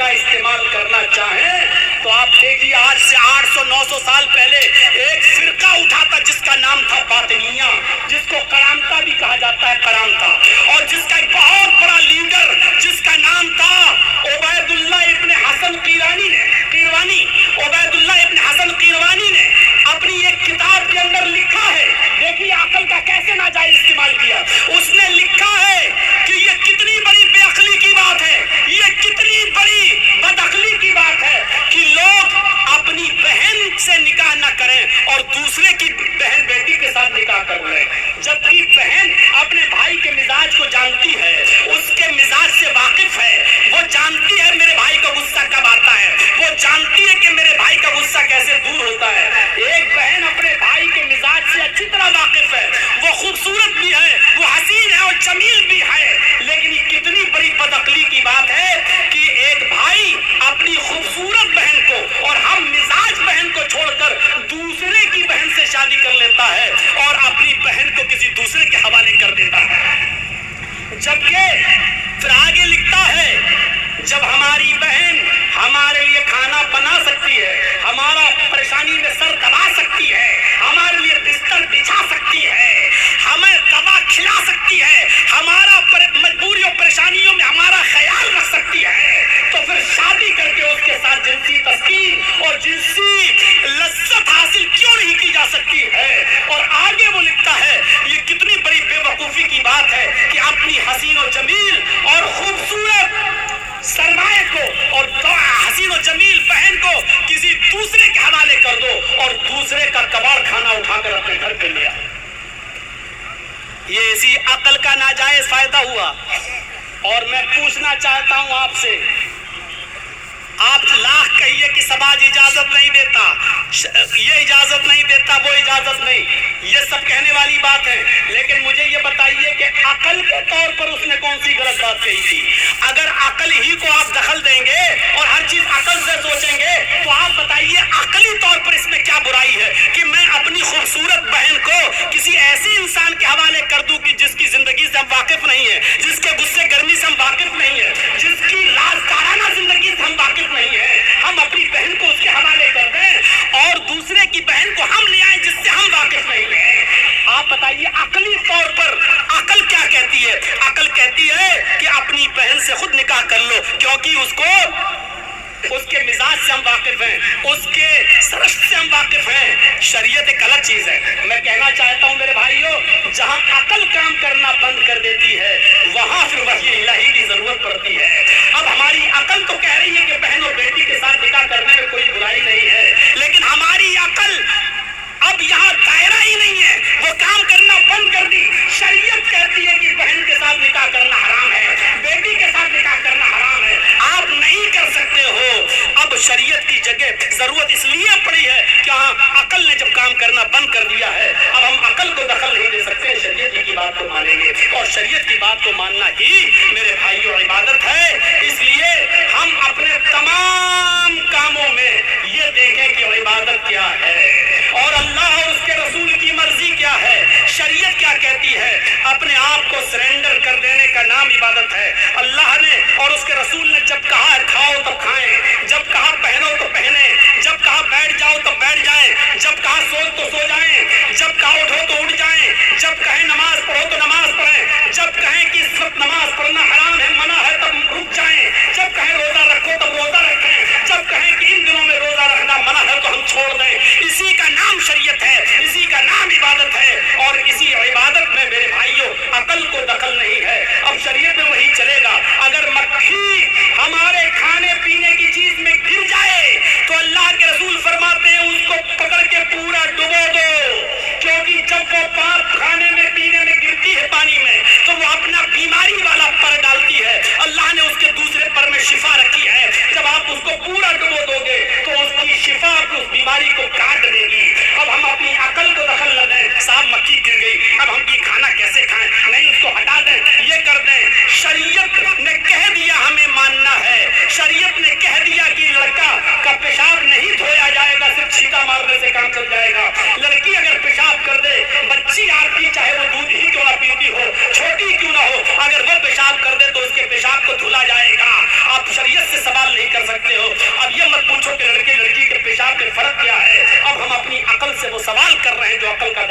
کا استعمال کرنا چاہیں تو آپ دیکھیے آج سے 800-900 سال پہلے ایک فرقہ اٹھا تھا جس کا نام تھا باطنیہ، جس کو کرامتا بھی کہا جاتا ہے، کرامتا، اور جس کا ایک بہت بڑا لیڈر جس کا نام تھا عبید اللہ ابن حسن قیروانی نے اپنی ایک کتاب کے اندر لکھا ہے، دیکھیے عقل کا کیسے ناجائز استعمال کیا۔ اس نے لکھا ہے کہ یہ کتنی بڑی بے عقلی کی بات ہے، یہ کتنی بڑی بدعقلی کی بات ہے کہ لوگ اپنی بہن سے نکاح نہ کریں اور دوسرے کی بہن بیٹی کے ساتھ نکاح کر لیں، جبکہ بہن اپنے بھائی کے مزاج کو جانتی ہے، اس کے مزاج سے واقف ہے، وہ جانتی ہے میرے بھائی کا غصہ کب آتا ہے، وہ جانتی ہے کہ میرے بھائی کا غصہ کیسے دور ہوتا ہے۔ ایک بہن اپنے بھائی کے مزاج سے اچھی طرح واقف ہے، وہ خوبصورت بھی ہے، وہ حسین ہے اور جمیل بھی ہے، لیکن یہ کتنی بڑی بدعقلی کی بات ہے کہ ایک بھائی اپنی خوبصورت بہن کو اور ہم مزاج بہن کو چھوڑ کر دوسرے کی بہن سے شادی کر لیتا ہے اور اپنی بہن کو کسی دوسرے کے حوالے کر دیتا ہے۔ جبکہ پھر آگے لکھتا ہے جب ہماری بہن ہمارے لیے کھانا بنا سکتی ہے، ہمارا پریشانی میں سر دبا سکتی ہے، ہمارے لیے بستر بچھا سکتی ہے، ہمیں دوا کھلا سکتی ہے، ہمارا مجبوری اور پریشانیوں میں ہمارا خیال رکھ سکتی ہے، تو پھر شادی کر کے اس کے ساتھ جنسی تسکین اور جنسی لذت حاصل کیوں نہیں کی جا سکتی ہے؟ اور آگے وہ لکھتا ہے یہ کتنی بڑی بے وقوفی کی بات ہے کہ اپنی حسین و جمیل اور خوبصورت سرمایہ کو اور حسین و جمیل بہن کو کسی دوسرے کے حوالے کر دو اور دوسرے کا کباڑ کھانا اٹھا کر اپنے گھر پہ لیا۔ یہ اسی عقل کا ناجائز فائدہ ہوا۔ اور میں پوچھنا چاہتا ہوں آپ سے، آپ لاکھ کہیے کہ سماج اجازت نہیں دیتا، یہ اجازت نہیں دیتا، وہ اجازت نہیں، یہ سب کہنے والی بات ہے، لیکن مجھے یہ بتائیے کہ عقل کے طور پر اس نے کون سی غلط بات کہی تھی؟ اگر عقل ہی کو آپ دخل دیں گے اور ہر چیز عقل سے سوچیں گے تو آپ بتائیے عقلی طور پر اس میں کیا برائی ہے کہ میں اپنی خوبصورت بہن کو کسی ایسے انسان کے حوالے کر دوں کہ جس کی زندگی سے ہم واقف نہیں ہیں، جس کے غصے گرمی سے ہم واقف نہیں ہیں، جس کی رازدارانہ زندگی سے ہم واقف نہیں ہیں، ہم اپنی بہن کو اس کے حوالے کر دیں اور دوسرے کی بہن کو ہم لے آئیں جس سے ہم واقف نہیں ہیں۔ آپ بتائیے عقلی طور پر عقل کیا کہتی ہے؟ عقل کہتی ہے کہ اپنی بہن سے خود نکاح کر لو، کیونکہ اس کے مزاج سے ہم واقف ہیں، اس کے سرشت سے ہم واقف ہیں۔ شریعت ایک الگ چیز ہے۔ میں کہنا چاہتا ہوں میرے بھائیوں، جہاں عقل کام کرنا بند کر دیتی ہے وہاں پھر وحی الہی کی ضرورت پڑتی ہے۔ اب ہماری عقل تو کہہ رہی ہے کہ بہن اور بیٹی کے ساتھ نکاح کرنے میں کوئی برائی نہیں ہے، لیکن ہماری عقل اب یہاں دائرہ ہی نہیں ہے، وہ کام کرنا بند کر دی۔ شریعت کہتی ہے کہ بہن کے ساتھ نکاح کرنا حرام ہے، بیٹی کے ساتھ نکاح کرنا حرام ہے، آپ نہیں کر سکتے ہو۔ اب شریعت کی جگہ ضرورت اس لیے پڑی ہے کہ عقل نے جب کام کرنا بند کر دیا ہے، اب ہم عقل کو دخل نہیں دے سکتے، شریعت کی بات کو مانیں گے، اور شریعت کی بات کو ماننا ہی میرے بھائیوں عبادت ہے۔ اس لیے ہم اپنے تمام کاموں میں یہ دیکھیں کہ عبادت کیا ہے اور اللہ اور اس کے رسول کی مرضی کیا ہے، شریعت کیا کہتی ہے۔ اپنے آپ کو سرنڈر کر دینے کا نام عبادت ہے۔ اللہ نے اور اس کے رسول نے جب کہا کھاؤ تو کھائیں، جب کہا پہنو تو پہنیں، جب کہا بیٹھ جاؤ تو بیٹھ جائیں، جب کہا سو تو سو جائیں، جب کہا اٹھو تو اٹھ جائیں، جب کہیں نماز پڑھو تو نماز پڑھیں، جب کہیں کہ اس وقت نماز پڑھنا حرام ہے، منع ہے، تب رک جائیں، جب کہیں روزہ رکھو تب روزہ رکھیں، جب کہیں کہ ان دنوں میں روزہ رکھنا منع ہے تو ہم چھوڑ دیں۔ اسی کا نام شریعت ہے، اسی کا نام عبادت ہے، اور اسی عبادت میں میرے بھائیوں عقل کو دخل نہیں ہے۔ اب شریعت میں وہی چلے گا، اگر مکھی ہمارے کھانے پینے کی چیز میں گر جائے تو اللہ کے رسول فرماتے ہیں اس کو پکڑ کے پورا ڈبو دو، کیونکہ جب وہ پاپ کھانے میں پینے میں گرتی ہے پانی میں تو وہ اپنا بیماری والا پر ڈالتی ہے، اللہ نے اس کے دوسرے پر میں شفا رکھی ہے، جب آپ اس کو پورا ڈبو دو گے تو اس کی شفا اس بیماری کو کاٹ دے گی۔ اب ہم اپنی عقل کو دخل نہ دیں، صاحب مکھی گر گئی، اب ہم یہ کھانا کیسے کھائیں، نہیں اس کو ہٹا دیں، یہ کر دیں۔ شریعت نے کہہ دیا ہمیں ماننا ہے، شریعت نے کہہ دیا کہ لڑکا کا پیشاب نہیں دھویا جائے گا، صرف چھینٹا مارنے سے کام چل جائے گا۔ لڑکی اگر پیشاب کر دے، بچی آپ کی چاہے وہ دودھ ہی کیوں نہ پیتی ہو، چھوٹی کیوں نہ ہو، اگر وہ پیشاب کر دے تو اس کے پیشاب کو دھلا جائے گا۔ آپ شریعت سے سوال نہیں کر سوال کر رہے ہیں جو عقل کا